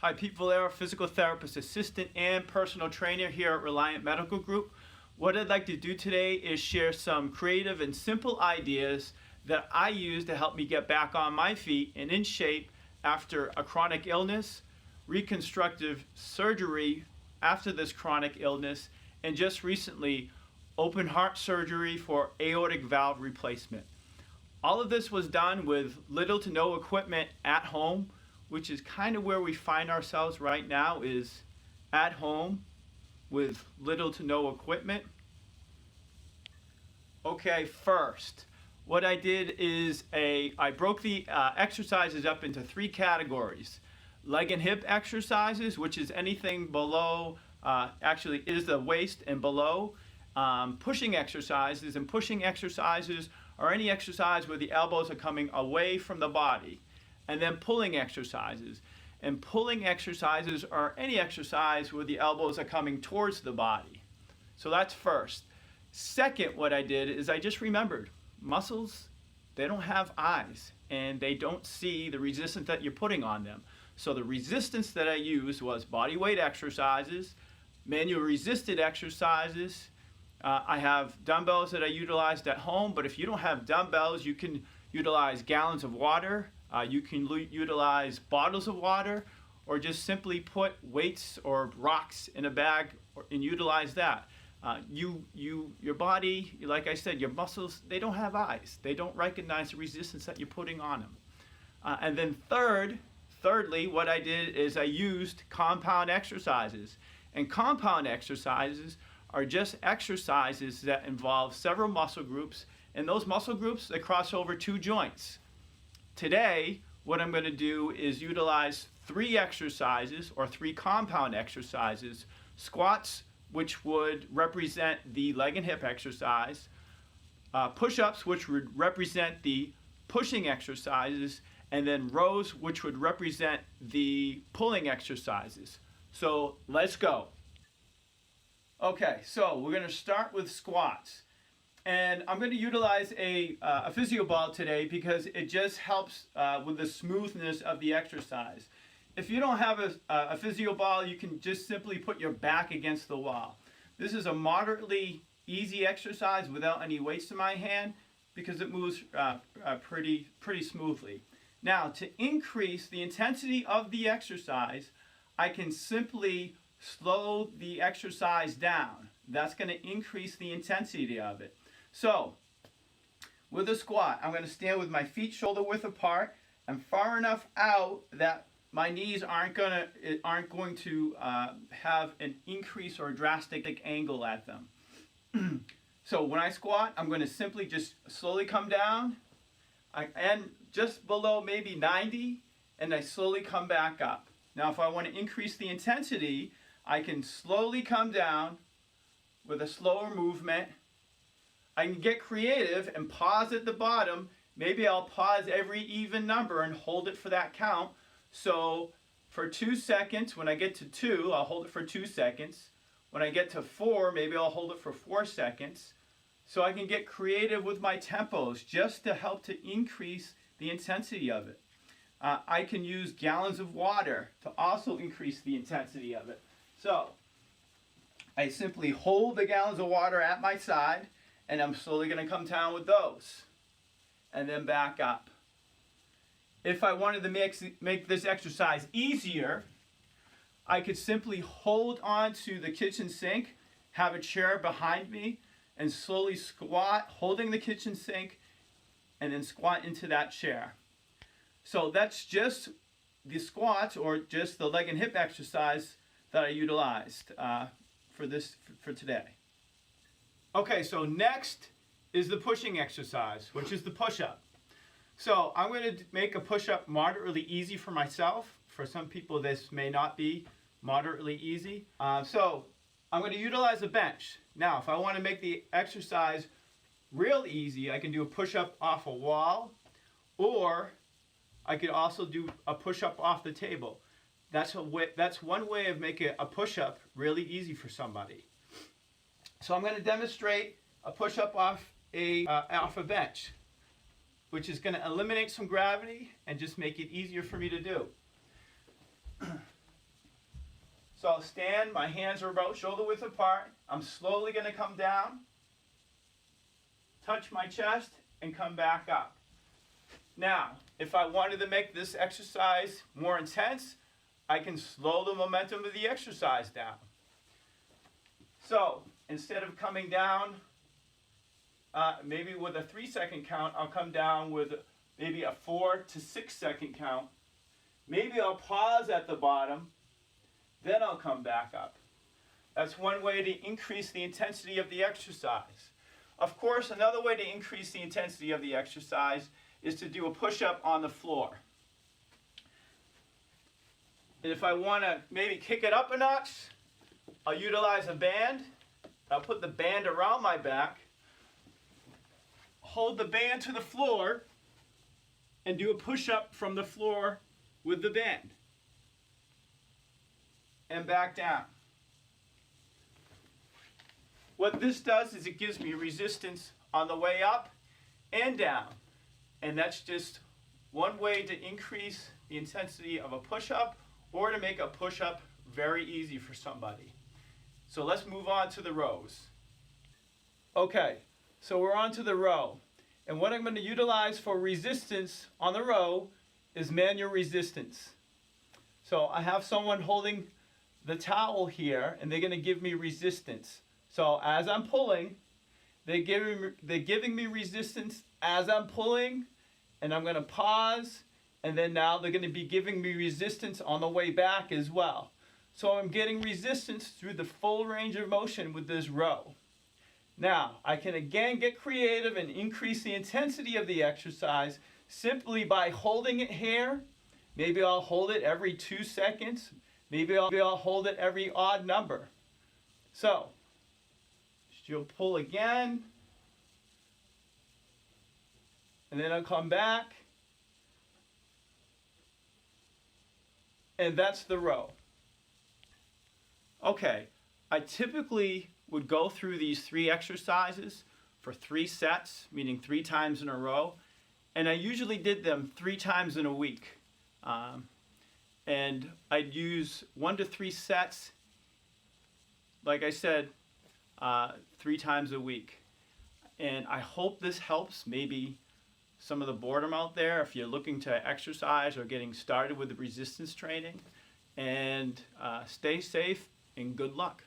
Hi, Pete Valera, physical therapist assistant and personal trainer here at Reliant Medical Group. What I'd like to do today is share some creative and simple ideas that I use to help me get back on my feet and in shape after a chronic illness, reconstructive surgery after this chronic illness, and just recently open heart surgery for aortic valve replacement. All of this was done with little to no equipment at home, which is kind of where we find ourselves right now, is at home with little to no equipment. Okay, first, what I did is I broke the exercises up into three categories. Leg and hip exercises, which is anything below, actually is the waist and below. Pushing exercises, and pushing exercises are any exercise where the elbows are coming away from the body. And then pulling exercises. And pulling exercises are any exercise where the elbows are coming towards the body. So that's first. Second, what I did is I just remembered, muscles, they don't have eyes and they don't see the resistance that you're putting on them. So the resistance that I used was body weight exercises, manual resisted exercises. I have dumbbells that I utilized at home, but if you don't have dumbbells, you can utilize gallons of water. You can utilize bottles of water, or just simply put weights or rocks in a bag and utilize that. Your body, like I said, your muscles, they don't have eyes. They don't recognize the resistance that you're putting on them. And then thirdly, what I did is I used compound exercises. And compound exercises are just exercises that involve several muscle groups, and those muscle groups, they cross over two joints. Today, what I'm going to do is utilize three exercises, or three compound exercises: squats, which would represent the leg and hip exercise, push-ups, which would represent the pushing exercises, and then rows, which would represent the pulling exercises. So let's go. Okay, so we're going to start with squats. And I'm going to utilize a physio ball today because it just helps with the smoothness of the exercise. If you don't have a physio ball, you can just simply put your back against the wall. This is a moderately easy exercise without any weights in my hand because it moves pretty smoothly. Now, to increase the intensity of the exercise, I can simply slow the exercise down. That's going to increase the intensity of it. So, with a squat, I'm going to stand with my feet shoulder width apart and far enough out that my knees aren't going to have an increase or a drastic angle at them. So when I squat, I'm going to simply just slowly come down and just below maybe 90, and I slowly come back up. Now, if I want to increase the intensity, I can slowly come down with a slower movement. I can get creative and pause at the bottom. Maybe I'll pause every even number and hold it for that count. So for 2 seconds, when I get to 2, I'll hold it for 2 seconds. When I get to 4, maybe I'll hold it for 4 seconds. So I can get creative with my tempos just to help to increase the intensity of it. I can use gallons of water to also increase the intensity of it. So I simply hold the gallons of water at my side, and I'm slowly going to come down with those and then back up. If I wanted to make this exercise easier, I could simply hold on to the kitchen sink, have a chair behind me, and slowly squat, holding the kitchen sink, and then squat into that chair. So that's just the squats, or just the leg and hip exercise that I utilized for today. Okay, so next is the pushing exercise, which is the push-up. So I'm going to make a push-up moderately easy for myself. For some people, this may not be moderately easy. So I'm going to utilize a bench. Now, if I want to make the exercise real easy, I can do a push-up off a wall, or I could also do a push-up off the table. That's one way of making a push-up really easy for somebody. So I'm going to demonstrate a push-up off a bench, which is going to eliminate some gravity and just make it easier for me to do. So I'll stand, my hands are about shoulder width apart. I'm slowly going to come down, touch my chest, and come back up. Now, if I wanted to make this exercise more intense, I can slow the momentum of the exercise down. So, instead of coming down, maybe with a 3-second count, I'll come down with maybe a 4 to 6 second count. Maybe I'll pause at the bottom, then I'll come back up. That's one way to increase the intensity of the exercise. Of course, another way to increase the intensity of the exercise is to do a push-up on the floor. And if I want to maybe kick it up a notch, I'll utilize a band. I'll put the band around my back, hold the band to the floor, and do a push-up from the floor with the band. And back down. What this does is it gives me resistance on the way up and down. And that's just one way to increase the intensity of a push-up or to make a push-up very easy for somebody. So let's move on to the rows. Okay, so we're on to the row. And what I'm going to utilize for resistance on the row is manual resistance. So I have someone holding the towel here, and they're going to give me resistance. So as I'm pulling, they're giving me resistance as I'm pulling, and I'm going to pause, and then now they're going to be giving me resistance on the way back as well. So I'm getting resistance through the full range of motion with this row. Now, I can again get creative and increase the intensity of the exercise simply by holding it here. Maybe I'll hold it every 2 seconds. Maybe I'll hold it every odd number. So, you'll pull again, and then I'll come back, and that's the row. Okay, I typically would go through these 3 exercises for 3 sets, meaning 3 times in a row, and I usually did them 3 times in a week. And I'd use 1 to 3 sets, like I said, 3 times a week. And I hope this helps maybe some of the boredom out there if you're looking to exercise or getting started with the resistance training. And stay safe and good luck.